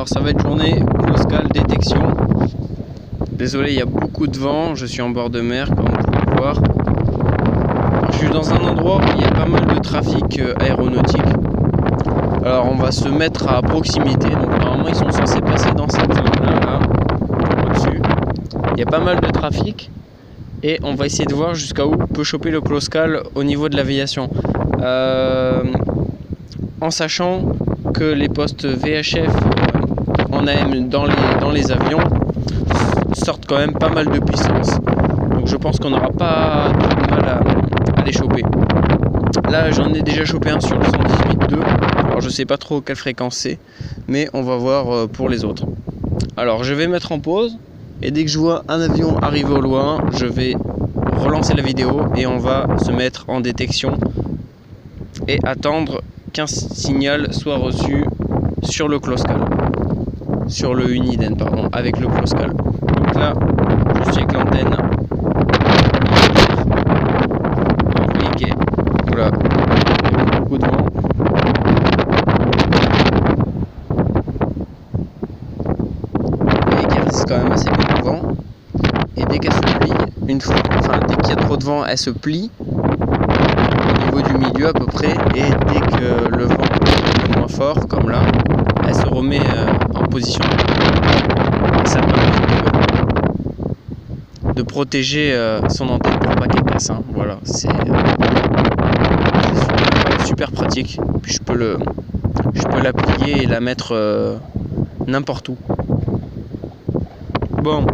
Alors ça va être journée Closcal détection. Désolé, il y a beaucoup de vent, je suis en bord de mer comme vous pouvez le voir. Alors, je suis dans un endroit où il y a pas mal de trafic aéronautique. Alors on va se mettre à proximité, donc normalement ils sont censés passer dans cette zone là, au-dessus. Il y a pas mal de trafic et on va essayer de voir jusqu'à où peut choper le Closcal au niveau de l'aviation. En sachant que les postes VHF en AM dans les avions sortent quand même pas mal de puissance. Donc je pense qu'on n'aura pas de mal à les choper. Là j'en ai déjà chopé un sur le 118.2. Alors je sais pas trop quelle fréquence c'est, mais on va voir pour les autres. Alors je vais mettre en pause et dès que je vois un avion arriver au loin, je vais relancer la vidéo et on va se mettre en détection et attendre qu'un signal soit reçu sur le Closcal, sur le Uniden pardon, avec le Closcal. Donc là, je suis avec l'antenne. Ok, voilà, il y a beaucoup de vent. Et qui résiste quand même assez bien au vent. Et dès qu'elle se plie, dès qu'il y a trop de vent, elle se plie au niveau du milieu à peu près, et dès que le vent est moins fort, comme là, elle se remet en position. Ça permet de protéger son antenne pour pas qu'elle casse. Hein. Voilà, c'est super pratique. Puis je peux la plier et la mettre n'importe où. Bon,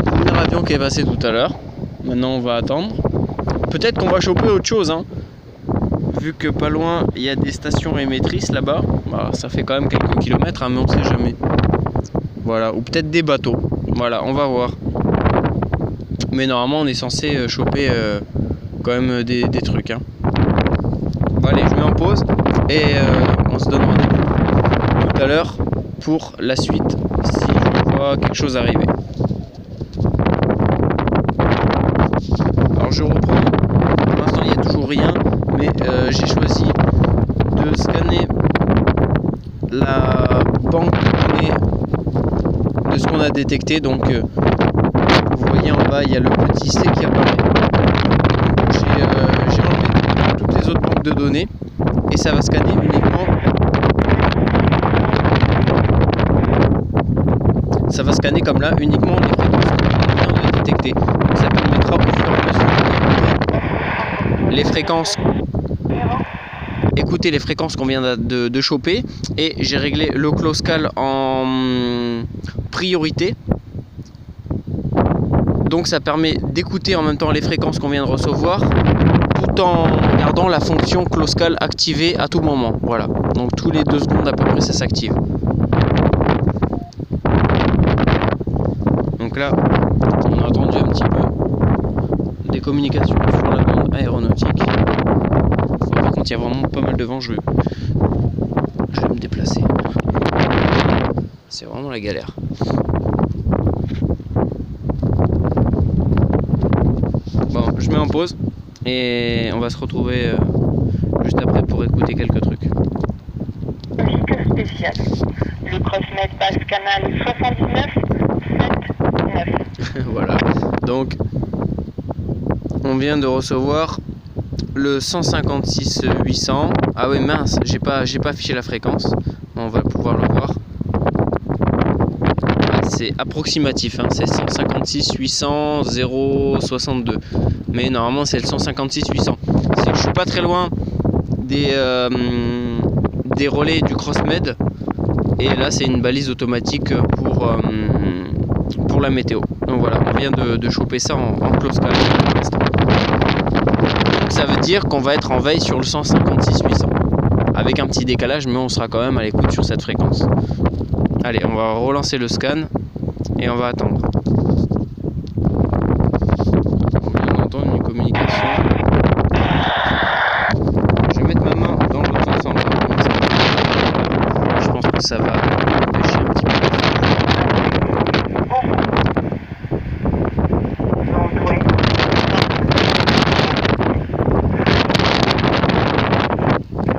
le premier avion qui est passé tout à l'heure. Maintenant, on va attendre. Peut-être qu'on va choper autre chose, hein. Vu que pas loin il y a des stations émettrices là-bas, bah, ça fait quand même quelques kilomètres, hein, mais on sait jamais. Voilà, ou peut-être des bateaux. Voilà, on va voir. Mais normalement on est censé choper quand même des trucs. Hein. Bon, allez, je mets en pause et on se donne rendez-vous tout à l'heure pour la suite si je vois quelque chose arriver. Alors je reprends. Pour l'instant il n'y a toujours rien, mais j'ai choisi de scanner la banque de données de ce qu'on a détecté. Donc vous voyez en bas il y a le petit C qui apparaît. J'ai enlevé toutes les autres banques de données et ça va scanner uniquement comme là uniquement les fréquences qu'on vient de détecter. Donc ça permettra au fur et à mesure les fréquences, écoutez les fréquences qu'on vient de choper, et j'ai réglé le Closcal en priorité. Donc ça permet d'écouter en même temps les fréquences qu'on vient de recevoir tout en gardant la fonction Closcal activée à tout moment. Voilà, donc tous les 2 secondes à peu près ça s'active. Donc là on a entendu un petit peu des communications sur la bande aéronautique. Par contre il y a vraiment pas mal de vent, je vais me déplacer. C'est vraiment la galère. Bon, je mets en pause et on va se retrouver juste après pour écouter quelques trucs. Piste spéciale. Le CrossMed passe canal 79,7,9. Voilà. Donc, on vient de recevoir le 156 800. Ah oui mince, j'ai pas affiché la fréquence. On va pouvoir le voir. C'est approximatif, hein. C'est 156 800 062. Mais normalement c'est le 156 800. Je suis pas très loin des relais du CrossMed. Et là c'est une balise automatique pour la météo. Donc voilà, on vient de choper ça en Closcal pour l'instant. Donc ça veut dire qu'on va être en veille sur le 156 800. Avec un petit décalage, mais on sera quand même à l'écoute sur cette fréquence. Allez, on va relancer le scan et on va attendre. On vient d'entendre une communication. Je vais mettre ma main dans l'autre sens encore. Je pense que ça va empêcher un petit peu.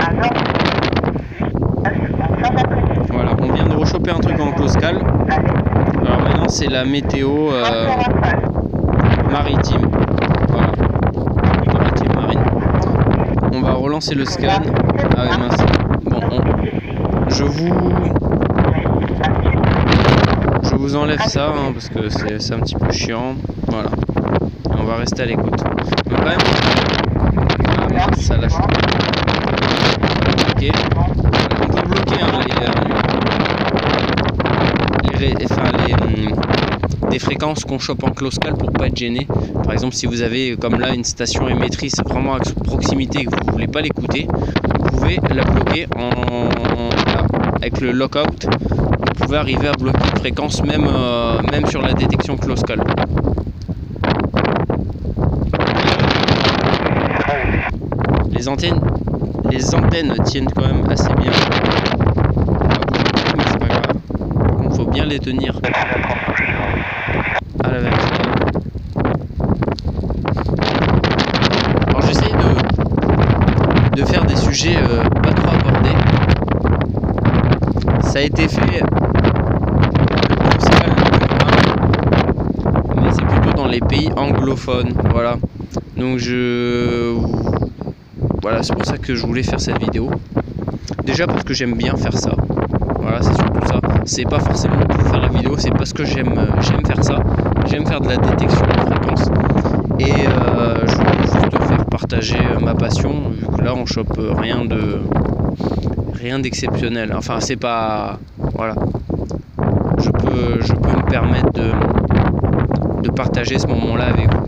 Alors, choper un truc en close call. Alors maintenant c'est la météo maritime. Voilà. Maritime, marine. On va relancer le scan. Ah oui mince. Bon, je vous enlève ça hein, parce que c'est un petit peu chiant. Voilà. Et on va rester à l'écoute. Donc quand même. Ah mince, ça lâche. Ok. On peut bloquer hein, des fréquences qu'on chope en close call pour pas être gêné. Par exemple, si vous avez comme là une station émettrice vraiment à proximité et que vous voulez pas l'écouter, vous pouvez la bloquer avec le lockout. Vous pouvez arriver à bloquer une fréquence même sur la détection close call. Les antennes tiennent quand même assez bien. Mais c'est pas grave. Il faut bien les tenir à la verticale. Alors j'essaye de faire des sujets pas trop abordés. Ça a été fait mais c'est plutôt dans les pays anglophones. Voilà. Donc voilà, c'est pour ça que je voulais faire cette vidéo. Déjà parce que j'aime bien faire ça. Voilà, c'est surtout ça. C'est pas forcément pour faire la vidéo, c'est parce que j'aime faire ça. J'aime faire de la détection de fréquences. Et je voulais juste faire partager ma passion, vu que là on chope rien d'exceptionnel. Enfin, c'est pas. Voilà. Je peux me permettre de partager ce moment-là avec vous.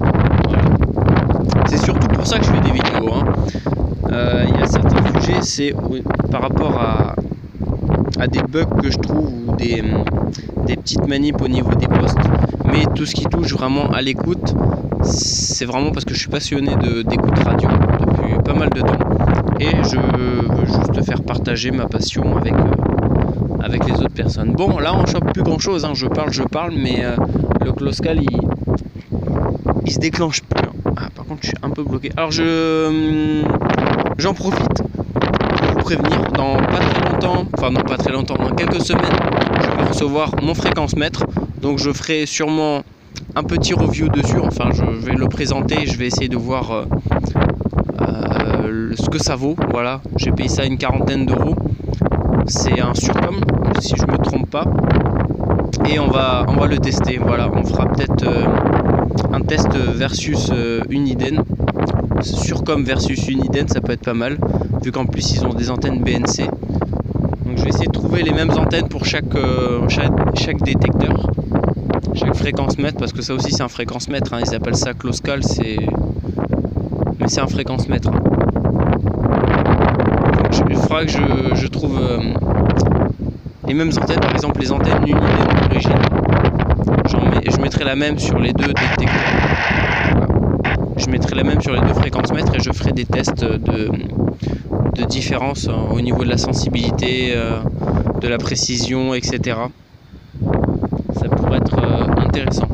Voilà. C'est surtout pour ça que je fais des vidéos. Hein. Il y a certains sujets, c'est par rapport à des bugs que je trouve ou des petites manips au niveau des postes. Mais tout ce qui touche vraiment à l'écoute, c'est vraiment parce que je suis passionné d'écoute radio depuis pas mal de temps. Et je veux juste faire partager ma passion avec les autres personnes. Bon, là on chope plus grand chose, hein. Je parle, mais le close call il se déclenche plus. Ah, par contre je suis un peu bloqué. Alors j'en profite pour vous prévenir, dans quelques semaines, je vais recevoir mon fréquence mètre. Donc je ferai sûrement un petit review dessus, enfin je vais le présenter, je vais essayer de voir ce que ça vaut. Voilà, j'ai payé ça une quarantaine d'euros. C'est un Surcom, si je me trompe pas. Et on va le tester. Voilà, on fera peut-être un test versus Uniden. Surcom versus Uniden, ça peut être pas mal, vu qu'en plus ils ont des antennes BNC. Donc je vais essayer de trouver les mêmes antennes pour chaque détecteur, chaque fréquence mètre, parce que ça aussi c'est un fréquence mètre, hein. Ils appellent ça close call, mais c'est un fréquence mètre. Donc il faudra que je trouve les mêmes antennes, par exemple les antennes Uniden d'origine. Je mettrai la même sur les deux détecteurs. Voilà. Je mettrai la même sur les deux fréquences mètres et je ferai des tests de différence au niveau de la sensibilité, de la précision, etc. Ça pourrait être intéressant.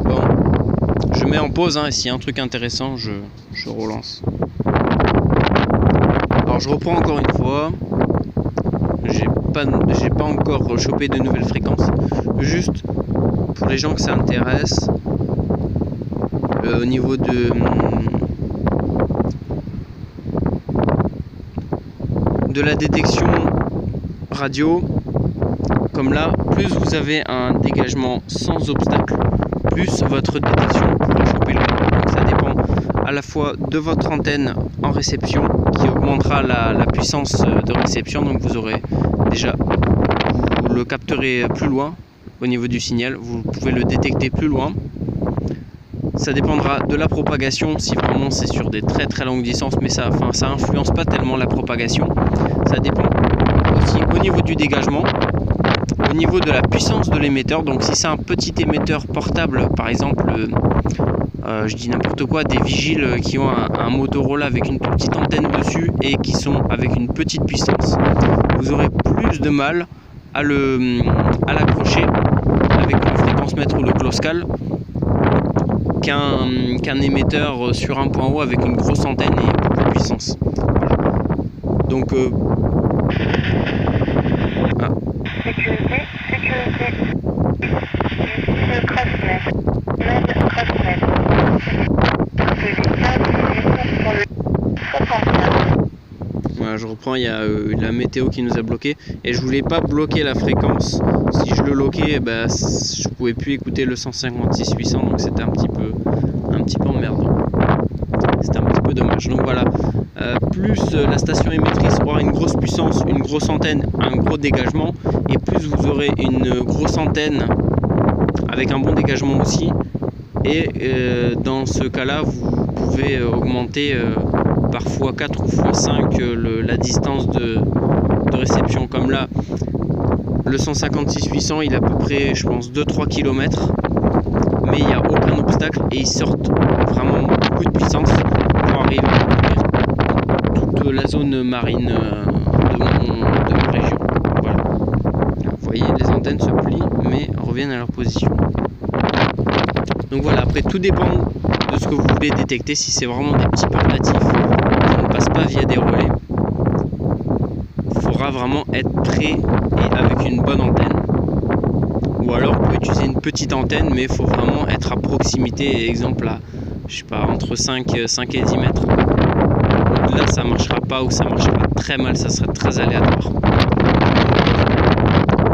Bon, je mets en pause hein, et s'il y a un truc intéressant, je relance. Alors je reprends encore une fois. J'ai pas encore chopé de nouvelles fréquences. Juste pour les gens que ça intéresse, au niveau de la détection radio, comme là, plus vous avez un dégagement sans obstacle, plus votre détection pourra choper le son. Donc ça dépend à la fois de votre antenne en réception qui augmentera la puissance de réception, donc vous aurez déjà, vous le capterez plus loin au niveau du signal, vous pouvez le détecter plus loin. Ça dépendra de la propagation, si vraiment c'est sur des très très longues distances, mais ça influence pas tellement la propagation. Ça dépend aussi au niveau du dégagement, au niveau de la puissance de l'émetteur. Donc si c'est un petit émetteur portable, par exemple, je dis n'importe quoi, des vigiles qui ont un Motorola avec une petite antenne dessus et qui sont avec une petite puissance, vous aurez plus de mal à l'accrocher avec le fréquence mètre ou le close call qu'un émetteur sur un point haut avec une grosse antenne et beaucoup de puissance. Donc Ah. Sécurité. Le CrossNet. Med CrossNet. Le véritable pour le 65. Voilà, je reprends, il y a la météo qui nous a bloqué et je voulais pas bloquer la fréquence. Si je le loquais, bah, je pouvais plus écouter le 156-800, donc c'était un petit peu emmerdant. C'était un petit peu dommage. Donc voilà, plus la station émettrice aura une grosse puissance, une grosse antenne, un gros dégagement, et plus vous aurez une grosse antenne avec un bon dégagement aussi. Et dans ce cas-là, vous pouvez augmenter parfois 4 ou x5 la distance de réception. Comme là, le 156-800, il a à peu près, je pense, 2-3 km, mais il n'y a aucun obstacle et ils sortent vraiment beaucoup de puissance pour arriver à couvrir toute la zone marine de ma région. Voilà. Vous voyez, les antennes se plient mais reviennent à leur position. Donc voilà, après tout dépend de ce que vous voulez détecter. Si c'est vraiment des petits portatifs qui ne passent pas via des relais, il faudra vraiment être prêt et avec une bonne antenne. Ou alors vous pouvez utiliser une petite antenne, mais il faut vraiment être à proximité, exemple à, je sais pas, entre 5 et 10 mètres. Donc là ça marchera pas ou ça marchera très mal, ça sera très aléatoire.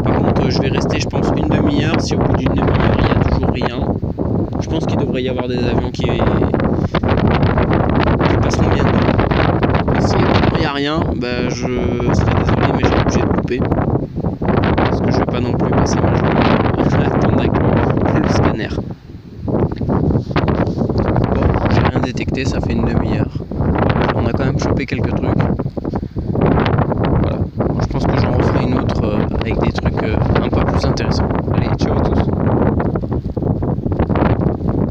Par contre je vais rester, je pense, une demi-heure. Si au bout d'une demi-heure il n'y a toujours rien, je pense qu'il devrait y avoir des avions qui passeront bientôt. Si il n'y a rien, bah, je serai désolé, mais j'ai obligé de couper. Parce que je ne vais pas non plus passer ma journée à attendre avec le scanner. Bon, j'ai rien détecté, ça fait une demi-heure. On a quand même chopé quelques trucs. Voilà. Je pense que j'en referai une autre avec des trucs un peu plus intéressants.